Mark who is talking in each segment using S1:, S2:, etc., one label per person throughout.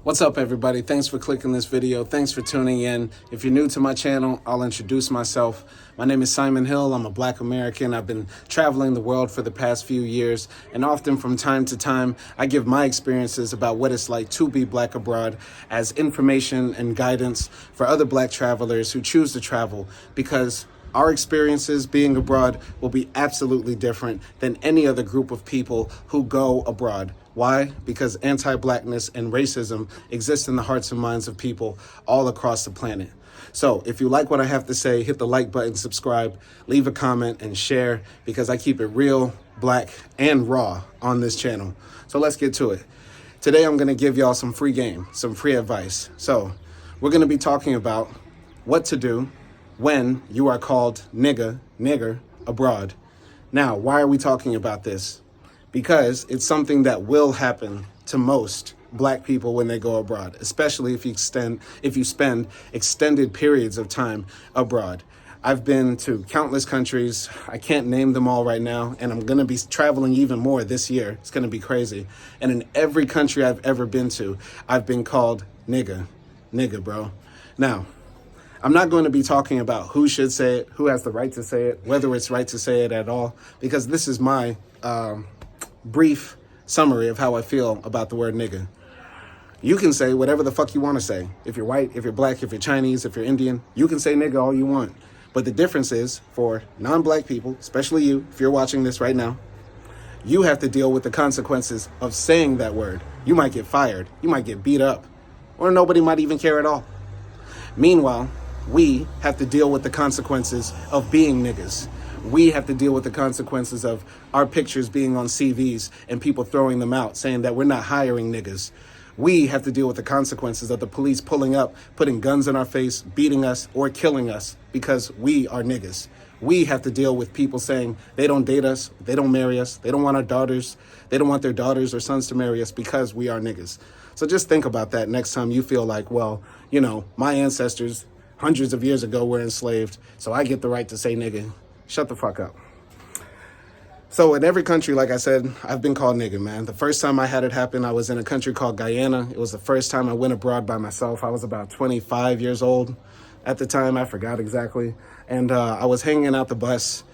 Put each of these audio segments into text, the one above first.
S1: What's up, everybody? Thanks for clicking this video. Thanks for tuning in. If you're new to my channel, I'll introduce myself. My name is Simon Hill. I'm a Black American. I've been traveling the world for the past few years, and often from time to time, I give my experiences about what it's like to be Black abroad as information and guidance for other Black travelers who choose to travel, because our experiences being abroad will be absolutely different than any other group of people who go abroad. Why? Because anti-Blackness and racism exist in the hearts and minds of people all across the planet. So if you like what I have to say, hit the like button, subscribe, leave a comment, and share, because I keep it real, Black, and raw on this channel. So let's get to it. Today I'm going to give y'all some free game, some free advice. So we're going to be talking about what to do when you are called nigger abroad. Now, why are we talking about this? Because it's something that will happen to most Black people when they go abroad, especially if you spend extended periods of time abroad. I've been to countless countries. I can't name them all right now, and I'm going to be traveling even more this year. It's going to be crazy. And in every country I've ever been to, I've been called nigga, bro. Now, I'm not going to be talking about who should say it, who has the right to say it, whether it's right to say it at all, because this is my brief summary of how I feel about the word nigga. You can say whatever the fuck you want to say. If you're white, if you're Black, if you're Chinese, if you're Indian, you can say nigga all you want. But the difference is, for non-Black people, especially you, if you're watching this right now, you have to deal with the consequences of saying that word. You might get fired, you might get beat up, or nobody might even care at all. Meanwhile, we have to deal with the consequences of being niggas. We have to deal with the consequences of our pictures being on CVs and people throwing them out, saying that we're not hiring niggas. We have to deal with the consequences of the police pulling up, putting guns in our face, beating us, or killing us because we are niggas. We have to deal with people saying they don't date us, they don't marry us, they don't want our daughters, they don't want their daughters or sons to marry us because we are niggas. So just think about that next time you feel like, well, you know, my ancestors hundreds of years ago were enslaved, so I get the right to say nigga. Shut the fuck up. So in every country, like I said, I've been called nigga, man. The first time I had it happen, I was in a country called Guyana. It was the first time I went abroad by myself. I was about 25 years old at the time. I forgot exactly. And I was hanging out the bus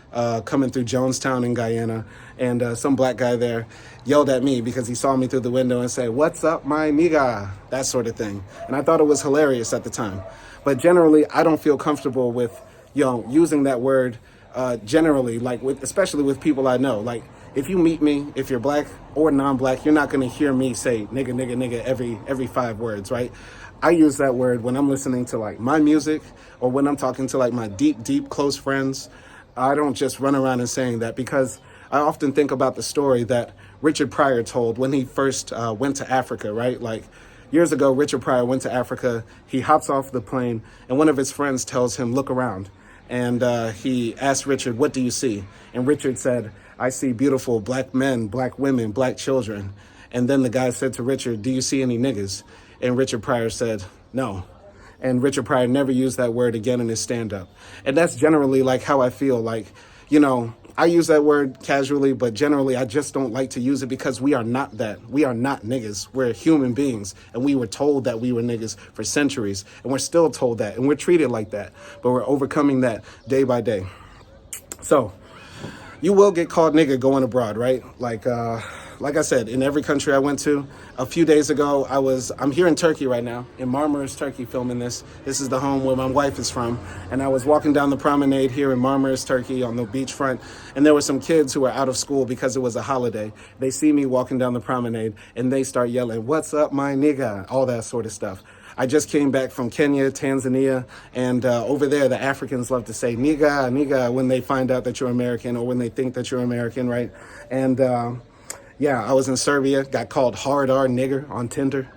S1: coming through Jonestown in Guyana. And some Black guy there yelled at me because he saw me through the window and said, "What's up, my nigga?" That sort of thing. And I thought it was hilarious at the time. But generally, I don't feel comfortable with, using that word generally, like especially with people I know. Like, if you meet me, if you're Black or non-Black, you're not going to hear me say nigga every 5 words, right? I use that word when I'm listening to like my music or when I'm talking to like my deep close friends. I don't just run around and saying that, because I often think about the story that Richard Pryor told when he first went to Africa, right? Like, years ago, Richard Pryor went to Africa. He hops off the plane, and one of his friends tells him, "Look around." And he asked Richard, "What do you see?" And Richard said, "I see beautiful Black men, Black women, Black children." And then the guy said to Richard, "Do you see any niggas?" And Richard Pryor said, "No." And Richard Pryor never used that word again in his stand-up. And that's generally like how I feel. Like, I use that word casually, but generally I just don't like to use it, because we are not that. We are not niggas. We're human beings, and we were told that we were niggas for centuries, and we're still told that, and we're treated like that, but we're overcoming that day by day. So you will get called nigga going abroad, right? Like I said, in every country I went to. A few days ago, I'm here in Turkey right now, in Marmaris, Turkey, filming this. This is the home where my wife is from. And I was walking down the promenade here in Marmaris, Turkey, on the beachfront, and there were some kids who were out of school because it was a holiday. They see me walking down the promenade, and they start yelling, "What's up, my nigga?" All that sort of stuff. I just came back from Kenya, Tanzania, and over there, the Africans love to say nigga when they find out that you're American, or when they think that you're American, right? And yeah, I was in Serbia, got called hard R nigger on Tinder.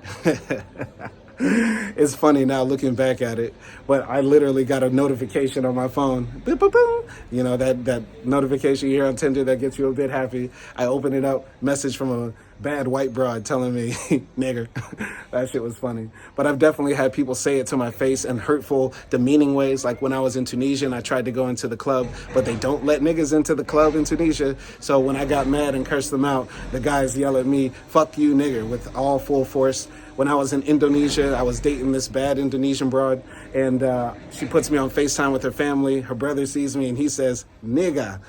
S1: It's funny now looking back at it, but I literally got a notification on my phone. Boop, boop, boop. That notification you hear on Tinder that gets you a bit happy. I open it up, message from a bad white broad telling me nigger. That shit was funny. But I've definitely had people say it to my face in hurtful, demeaning ways. Like when I was in Tunisia and I tried to go into the club, but they don't let niggas into the club in Tunisia. So when I got mad and cursed them out, the guys yell at me, fuck you nigger, with all full force. When I was in Indonesia, I was dating this bad Indonesian broad, and she puts me on FaceTime with her family. Her brother sees me and he says, nigga.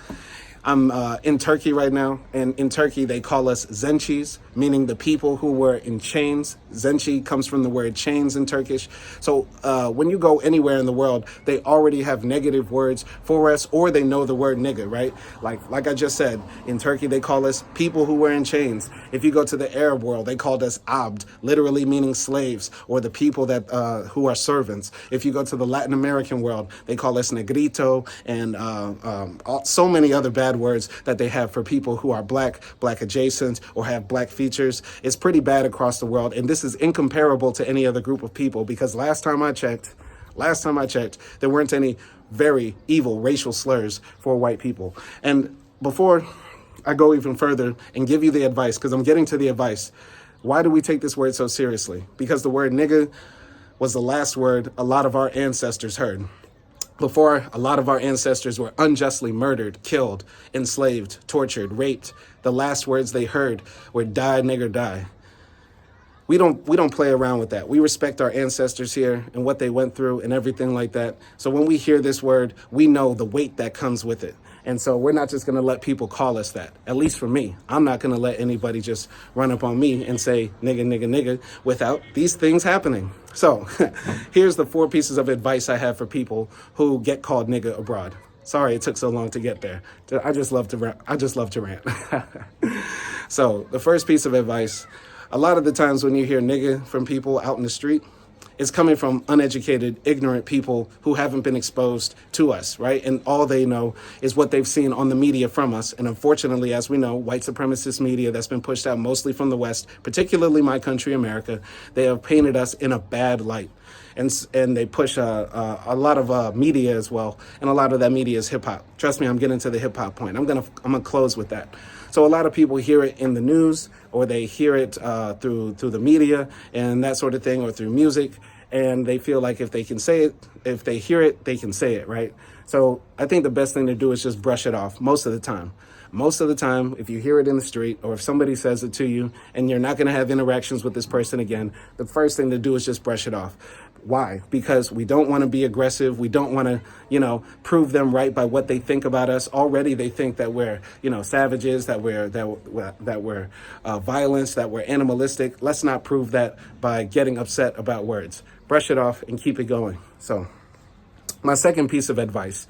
S1: I'm in Turkey right now, and in Turkey they call us zenchis, meaning the people who were in chains. Zenchi comes from the word chains in Turkish. So when you go anywhere in the world, they already have negative words for us, or they know the word nigga, right? Like I just said, in Turkey they call us people who were in chains. If you go to the Arab world, they called us abd, literally meaning slaves, or the people that who are servants. If you go to the Latin American world, they call us negrito, and so many other bad words that they have for people who are black adjacent, or have black features. It's pretty bad across the world, and this is incomparable to any other group of people, because last time I checked, there weren't any very evil racial slurs for white people. And before I go even further and give you the advice, because I'm getting to the advice, why do we take this word so seriously? Because the word nigga was the last word a lot of our ancestors heard. Before, a lot of our ancestors were unjustly murdered, killed, enslaved, tortured, raped. The last words they heard were die, nigger, die. We don't play around with that. We respect our ancestors here and what they went through and everything like that. So when we hear this word, we know the weight that comes with it. And so we're not just going to let people call us that. At least for me, I'm not going to let anybody just run up on me and say nigga, nigga, nigga without these things happening. So here's the 4 pieces of advice I have for people who get called nigga abroad. Sorry it took so long to get there. I just love to rant. So the first piece of advice, a lot of the times when you hear nigga from people out in the street, it's coming from uneducated, ignorant people who haven't been exposed to us, right? And all they know is what they've seen on the media from us. And unfortunately, as we know, white supremacist media that's been pushed out mostly from the West, particularly my country, America, they have painted us in a bad light. And they push a lot of media as well. And a lot of that media is hip hop. Trust me, I'm getting to the hip hop point. I'm gonna close with that. So a lot of people hear it in the news, or they hear it through the media and that sort of thing, or through music. And they feel like if they can say it, if they hear it, they can say it, right? So I think the best thing to do is just brush it off most of the time. Most of the time, if you hear it in the street, or if somebody says it to you and you're not going to have interactions with this person again, the first thing to do is just brush it off. Why? Because we don't want to be aggressive. We don't want to, prove them right by what they think about us. Already they think that we're, savages, that we're violence, that we're animalistic. Let's not prove that by getting upset about words. Brush it off and keep it going. So my second piece of advice,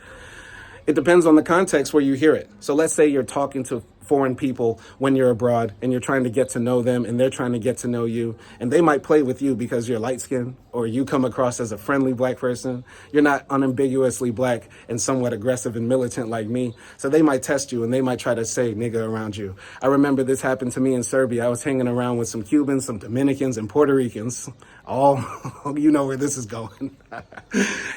S1: it depends on the context where you hear it. So let's say you're talking to foreign people when you're abroad and you're trying to get to know them and they're trying to get to know you, and they might play with you because you're light skinned or you come across as a friendly black person. You're not unambiguously black and somewhat aggressive and militant like me. So they might test you and they might try to say nigga around you. I remember this happened to me in Serbia. I was hanging around with some Cubans, some Dominicans, and Puerto Ricans. All, you know where this is going.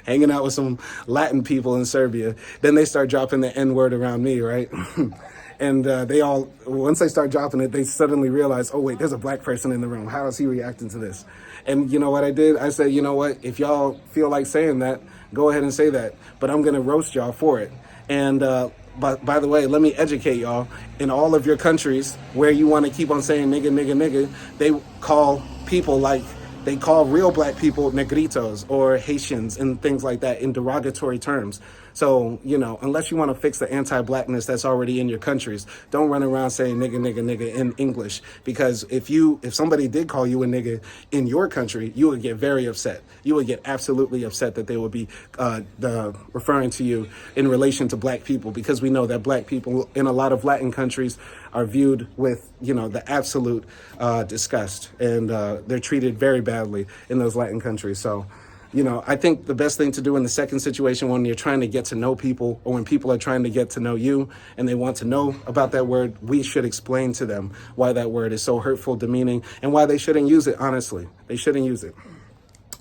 S1: Hanging out with some Latin people in Serbia. Then they start dropping the N-word around me, right? And they all, once they start dropping it, they suddenly realize, oh, wait, there's a black person in the room. How is he reacting to this? And you know what I did? I said, you know what? If y'all feel like saying that, go ahead and say that. But I'm going to roast y'all for it. And by the way, let me educate y'all. In all of your countries where you want to keep on saying nigga, nigga, nigga, they call people they call real black people negritos or Haitians and things like that in derogatory terms. So, unless you want to fix the anti-blackness that's already in your countries, don't run around saying nigga, nigga, nigga in English. Because if somebody did call you a nigga in your country, you would get very upset. You would get absolutely upset that they would be referring to you in relation to black people, because we know that black people in a lot of Latin countries are viewed with, the absolute disgust, and they're treated very badly in those Latin countries. So, I think the best thing to do in the second situation, when you're trying to get to know people, or when people are trying to get to know you and they want to know about that word, we should explain to them why that word is so hurtful, demeaning, and why they shouldn't use it. Honestly, they shouldn't use it.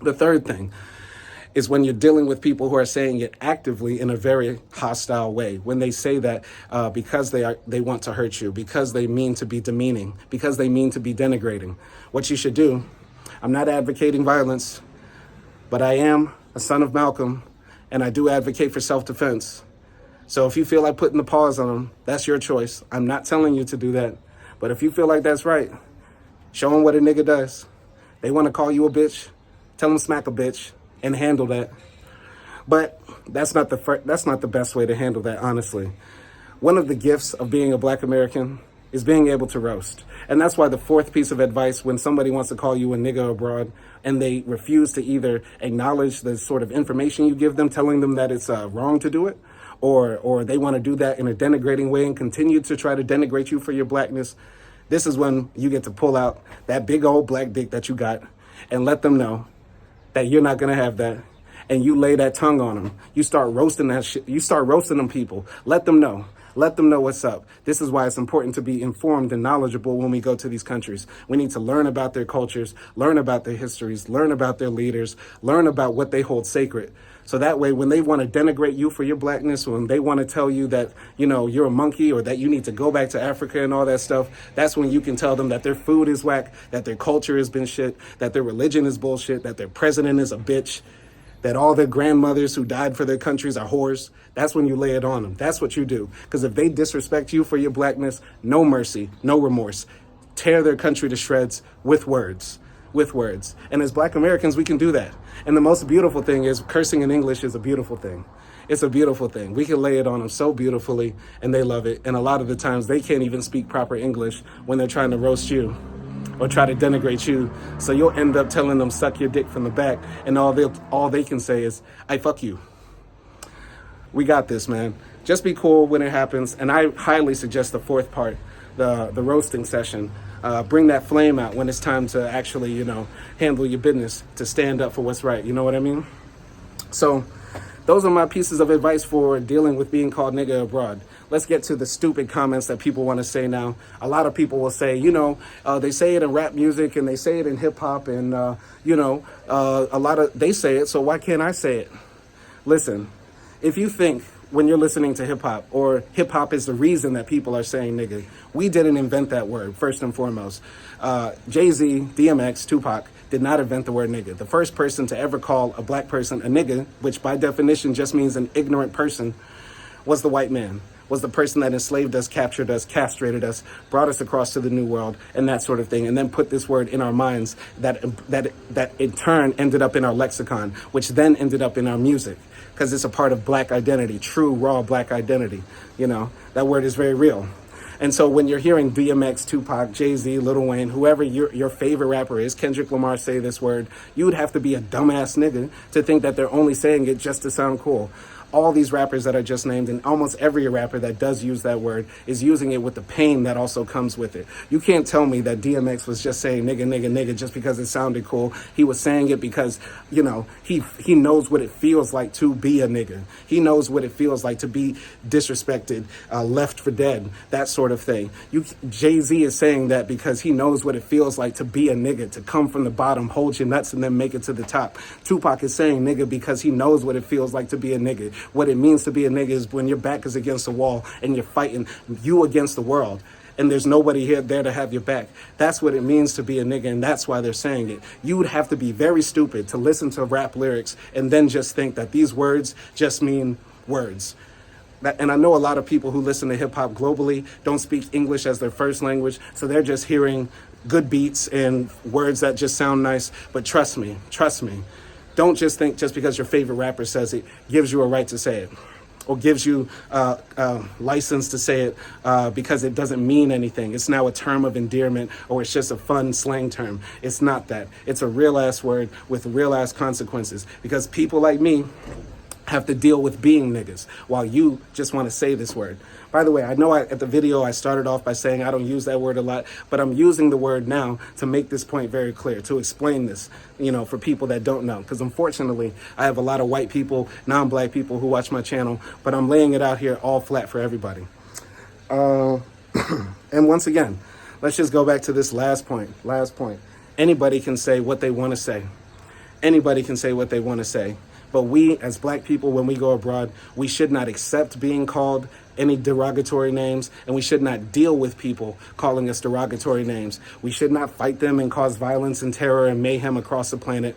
S1: The third thing, is when you're dealing with people who are saying it actively in a very hostile way. When they say that because they want to hurt you, because they mean to be demeaning, because they mean to be denigrating. What you should do, I'm not advocating violence, but I am a son of Malcolm, and I do advocate for self-defense. So if you feel like putting the pause on them, that's your choice. I'm not telling you to do that. But if you feel like that's right, show them what a nigga does. They want to call you a bitch, tell them smack a bitch and handle that. But that's not the best way to handle that, honestly. One of the gifts of being a Black American is being able to roast. And that's why the fourth piece of advice, when somebody wants to call you a nigga abroad and they refuse to either acknowledge the sort of information you give them, telling them that it's wrong to do it, or they want to do that in a denigrating way and continue to try to denigrate you for your blackness, this is when you get to pull out that big old black dick that you got and let them know that you're not going to have that. And you lay that tongue on them. You start roasting that shit. You start roasting them people. Let them know. Let them know what's up. This is why it's important to be informed and knowledgeable when we go to these countries. We need to learn about their cultures, learn about their histories, learn about their leaders, learn about what they hold sacred. So that way, when they want to denigrate you for your blackness, when they want to tell you that, you know, you're a monkey or that you need to go back to Africa and all that stuff, that's when you can tell them that their food is whack, that their culture has been shit, that their religion is bullshit, that their president is a bitch, that all their grandmothers who died for their countries are whores. That's when you lay it on them. That's what you do. Because if they disrespect you for your blackness, no mercy, no remorse. Tear their country to shreds with words. With words. And as Black Americans, we can do that. And the most beautiful thing is cursing in English is a beautiful thing. It's a beautiful thing. We can lay it on them so beautifully and they love it. And a lot of the times they can't even speak proper English when they're trying to roast you or try to denigrate you. So you'll end up telling them suck your dick from the back and all they can say is, I fuck you. We got this, man. Just be cool when it happens. And I highly suggest the fourth part, the roasting session. Bring that flame out when it's time to actually, you know, handle your business, to stand up for what's right. You know what I mean? So those are my pieces of advice for dealing with being called nigga abroad. Let's get to the stupid comments that people want to say now. A lot of people will say, you know, they say it in rap music and they say it in hip hop and, you know, they say it, so why can't I say it? Listen, if you think when you're listening to hip hop, or hip hop is the reason that people are saying nigga, we didn't invent that word, first and foremost. Jay-Z, DMX, Tupac did not invent the word nigga. The first person to ever call a black person a nigga, which by definition just means an ignorant person, was the white man, was the person that enslaved us, captured us, castrated us, brought us across to the new world, and that sort of thing, and then put this word in our minds that in turn ended up in our lexicon, which then ended up in our music, because it's a part of black identity, true, raw black identity. You know, that word is very real. And so when you're hearing DMX, Tupac, Jay-Z, Lil Wayne, whoever your favorite rapper is, Kendrick Lamar say this word, you would have to be a dumbass nigga to think that they're only saying it just to sound cool. All these rappers that I just named, and almost every rapper that does use that word, is using it with the pain that also comes with it. You can't tell me that DMX was just saying nigga, nigga, nigga just because it sounded cool. He was saying it because, you know, he knows what it feels like to be a nigga. He knows what it feels like to be disrespected, left for dead, that sort of thing. Jay-Z is saying that because he knows what it feels like to be a nigga, to come from the bottom, hold your nuts, and then make it to the top. Tupac is saying nigga because he knows what it feels like to be a nigga. What it means to be a nigga is when your back is against the wall and you're fighting you against the world and there's nobody here there to have your back. That's what it means to be a nigga, and that's why they're saying it. You would have to be very stupid to listen to rap lyrics and then just think that these words just mean words. And I know a lot of people who listen to hip hop globally don't speak English as their first language, so they're just hearing good beats and words that just sound nice. But trust me. Don't just think just because your favorite rapper says it gives you a right to say it, or gives you license to say it because it doesn't mean anything. It's now a term of endearment, or it's just a fun slang term. It's not that. It's a real ass word with real ass consequences, because people like me have to deal with being niggas while you just want to say this word. By the way, I know at the video I started off by saying I don't use that word a lot, but I'm using the word now to make this point very clear, to explain this, you know, for people that don't know. Because unfortunately, I have a lot of white people, non-black people who watch my channel, but I'm laying it out here all flat for everybody. And once again, let's just go back to this last point. Anybody can say what they want to say. Anybody can say what they want to say. But we, as black people, when we go abroad, we should not accept being called any derogatory names, and we should not deal with people calling us derogatory names. We should not fight them and cause violence and terror and mayhem across the planet.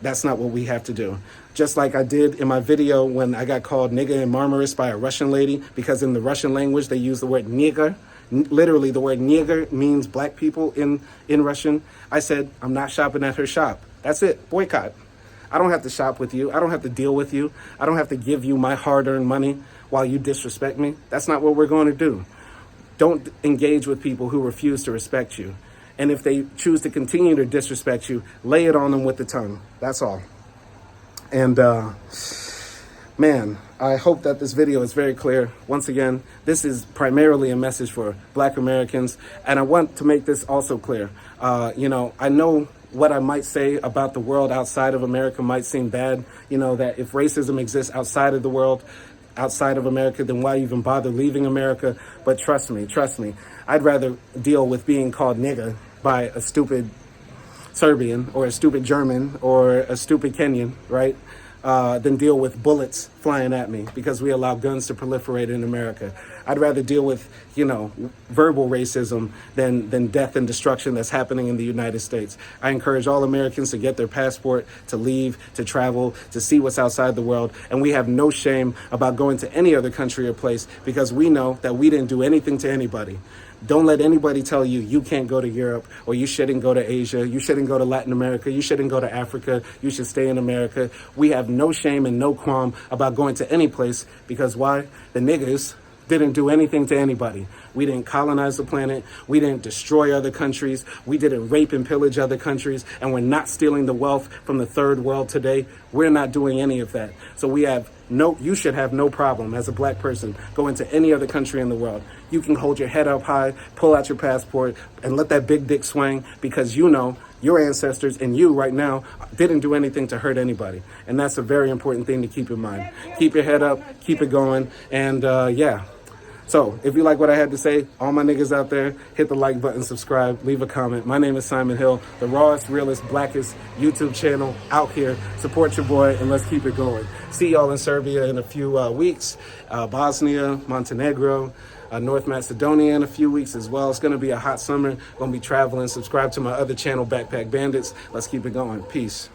S1: That's not what we have to do. Just like I did in my video when I got called nigger and marmaris by a Russian lady, because in the Russian language they use the word nigger. Literally, the word nigger means black people in Russian. I said, I'm not shopping at her shop. That's it. Boycott. I don't have to shop with you. I don't have to deal with you. I don't have to give you my hard-earned money while you disrespect me. That's not what we're going to do. Don't engage with people who refuse to respect you. And if they choose to continue to disrespect you, lay it on them with the tongue. That's all. And man, I hope that this video is very clear. Once again, this is primarily a message for black Americans. And I want to make this also clear. I know what I might say about the world outside of America might seem bad. That if racism exists outside of the world, outside of America, then why even bother leaving America? But trust me, I'd rather deal with being called nigger by a stupid Serbian or a stupid German or a stupid Kenyan, right? Than deal with bullets flying at me because we allow guns to proliferate in America. I'd rather deal with, verbal racism than death and destruction that's happening in the United States. I encourage all Americans to get their passport, to leave, to travel, to see what's outside the world. And we have no shame about going to any other country or place because we know that we didn't do anything to anybody. Don't let anybody tell you you can't go to Europe or you shouldn't go to Asia, you shouldn't go to Latin America, you shouldn't go to Africa, you should stay in America. We have no shame and no qualm about going to any place because why? The niggers didn't do anything to anybody. We didn't colonize the planet. We didn't destroy other countries. We didn't rape and pillage other countries. And we're not stealing the wealth from the third world today. We're not doing any of that. So you should have no problem as a black person going to any other country in the world. You can hold your head up high, pull out your passport, and let that big dick swing because your ancestors and you right now didn't do anything to hurt anybody. And that's a very important thing to keep in mind. Keep your head up, keep it going, and yeah. So if you like what I had to say, all my niggas out there, hit the like button, subscribe, leave a comment. My name is Simon Hill, the rawest, realest, blackest YouTube channel out here. Support your boy and let's keep it going. See y'all in Serbia in a few weeks, Bosnia, Montenegro, North Macedonia in a few weeks as well. It's going to be a hot summer. Going to be traveling. Subscribe to my other channel, Backpack Bandits. Let's keep it going. Peace.